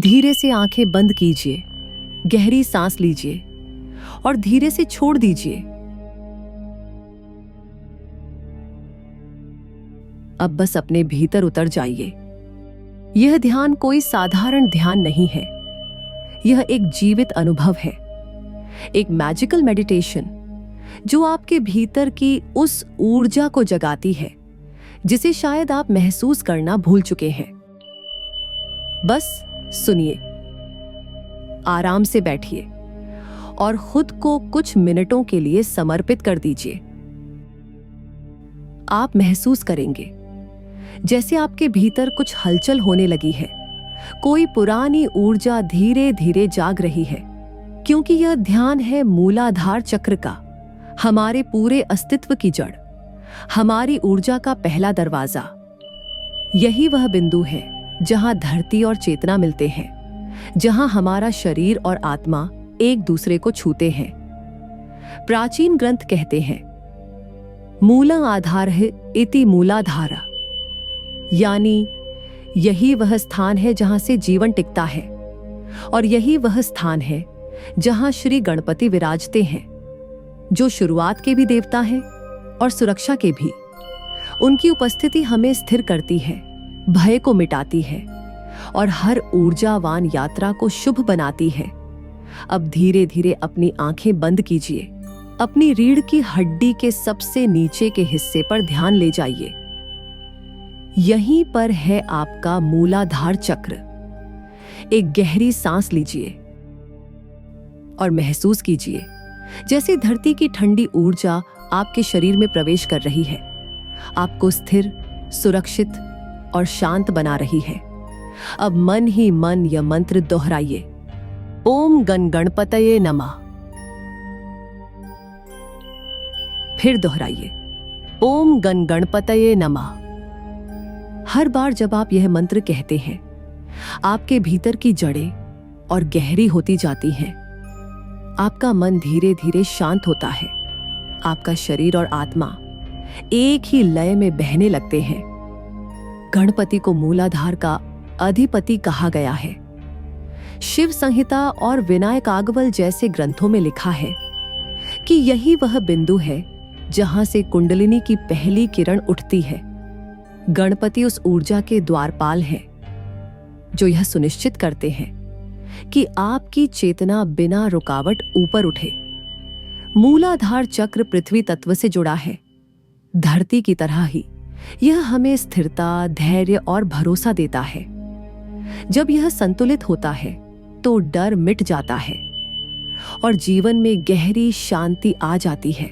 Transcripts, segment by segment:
धीरे से आंखें बंद कीजिए, गहरी सांस लीजिए और धीरे से छोड़ दीजिए। अब बस अपने भीतर उतर जाइए। यह ध्यान कोई साधारण ध्यान नहीं है, यह एक जीवित अनुभव है, एक मैजिकल मेडिटेशन जो आपके भीतर की उस ऊर्जा को जगाती है जिसे शायद आप महसूस करना भूल चुके हैं। बस सुनिए, आराम से बैठिए और खुद को कुछ मिनटों के लिए समर्पित कर दीजिए। आप महसूस करेंगे जैसे आपके भीतर कुछ हलचल होने लगी है, कोई पुरानी ऊर्जा धीरे धीरे जाग रही है, क्योंकि यह ध्यान है मूलाधार चक्र का, हमारे पूरे अस्तित्व की जड़, हमारी ऊर्जा का पहला दरवाजा। यही वह बिंदु है जहां धरती और चेतना मिलते हैं, जहां हमारा शरीर और आत्मा एक दूसरे को छूते हैं। प्राचीन ग्रंथ कहते हैं, मूलम् आधारः इति मूलाधारा, यानी यही वह स्थान है जहां से जीवन टिकता है और यही वह स्थान है जहां श्री गणपति विराजते हैं, जो शुरुआत के भी देवता हैं और सुरक्षा के भी। उनकी उपस्थिति हमें स्थिर करती है, भय को मिटाती है और हर ऊर्जावान यात्रा को शुभ बनाती है। अब धीरे धीरे अपनी आंखें बंद कीजिए, अपनी रीढ़ की हड्डी के सबसे नीचे के हिस्से पर ध्यान ले जाइए। यहीं पर है आपका मूलाधार चक्र। एक गहरी सांस लीजिए और महसूस कीजिए जैसे धरती की ठंडी ऊर्जा आपके शरीर में प्रवेश कर रही है, आपको स्थिर, सुरक्षित और शांत बना रही है। अब मन ही मन यह मंत्र दोहराइए, ओम गण गणपतये नमः। फिर दोहराइए, ओम गण गणपतये नमः। हर बार जब आप यह मंत्र कहते हैं, आपके भीतर की जड़ें और गहरी होती जाती हैं। आपका मन धीरे धीरे शांत होता है, आपका शरीर और आत्मा एक ही लय में बहने लगते हैं। गणपति को मूलाधार का अधिपति कहा गया है। शिव संहिता और विनायक आगवल जैसे ग्रंथों में लिखा है कि यही वह बिंदु है जहां से कुंडलिनी की पहली किरण उठती है। गणपति उस ऊर्जा के द्वारपाल हैं जो यह सुनिश्चित करते हैं कि आपकी चेतना बिना रुकावट ऊपर उठे। मूलाधार चक्र पृथ्वी तत्व से जुड़ा है। धरती की तरह ही यह हमें स्थिरता, धैर्य और भरोसा देता है। जब यह संतुलित होता है तो डर मिट जाता है और जीवन में गहरी शांति आ जाती है।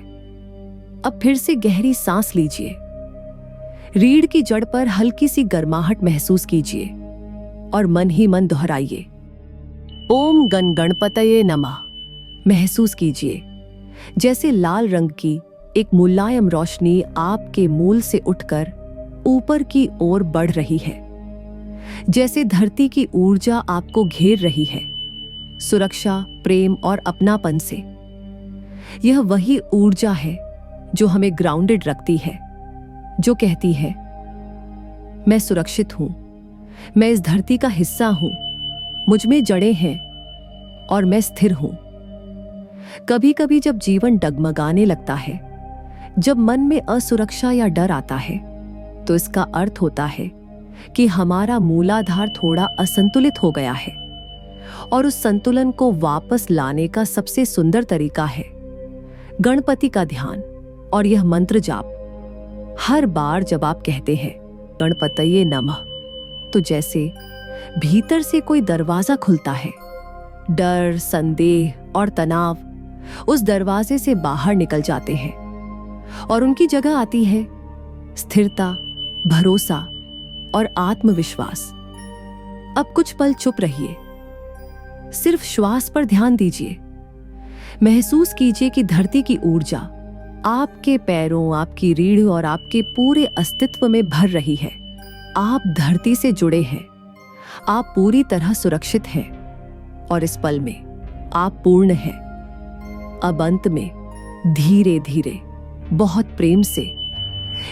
अब फिर से गहरी सांस लीजिए, रीढ़ की जड़ पर हल्की सी गर्माहट महसूस कीजिए और मन ही मन दोहराइए, ओम गण गणपतये नमः। महसूस कीजिए जैसे लाल रंग की एक मुलायम रोशनी आपके मूल से उठकर ऊपर की ओर बढ़ रही है, जैसे धरती की ऊर्जा आपको घेर रही है, सुरक्षा, प्रेम और अपनापन से। यह वही ऊर्जा है जो हमें ग्राउंडेड रखती है, जो कहती है, मैं सुरक्षित हूं, मैं इस धरती का हिस्सा हूं, मुझ में जड़ें हैं और मैं स्थिर हूं। कभी कभी जब जीवन डगमगाने लगता है, जब मन में असुरक्षा या डर आता है, तो इसका अर्थ होता है कि हमारा मूलाधार थोड़ा असंतुलित हो गया है और उस संतुलन को वापस लाने का सबसे सुंदर तरीका है गणपति का ध्यान और यह मंत्र जाप। हर बार जब आप कहते हैं गणपतये नमः, तो जैसे भीतर से कोई दरवाजा खुलता है। डर, संदेह और तनाव उस दरवाजे से बाहर निकल जाते हैं और उनकी जगह आती है स्थिरता, भरोसा और आत्मविश्वास। अब कुछ पल चुप रहिए, सिर्फ श्वास पर ध्यान दीजिए। महसूस कीजिए कि धरती की ऊर्जा आपके पैरों, आपकी रीढ़ और आपके पूरे अस्तित्व में भर रही है। आप धरती से जुड़े हैं, आप पूरी तरह सुरक्षित हैं और इस पल में आप पूर्ण हैं। अब अंत में धीरे धीरे, बहुत प्रेम से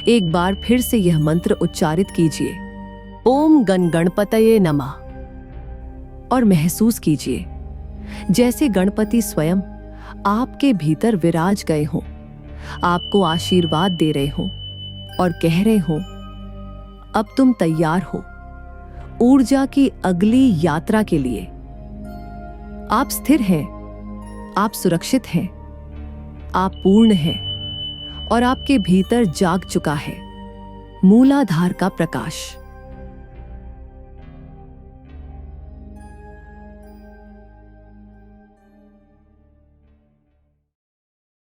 एक बार फिर से यह मंत्र उच्चारित कीजिए, ओम गण गणपतये नमः। और महसूस कीजिए जैसे गणपति स्वयं आपके भीतर विराज गए हों, आपको आशीर्वाद दे रहे हों और कह रहे हों, अब तुम तैयार हो ऊर्जा की अगली यात्रा के लिए। आप स्थिर हैं, आप सुरक्षित हैं, आप पूर्ण हैं और आपके भीतर जाग चुका है मूलाधार का प्रकाश।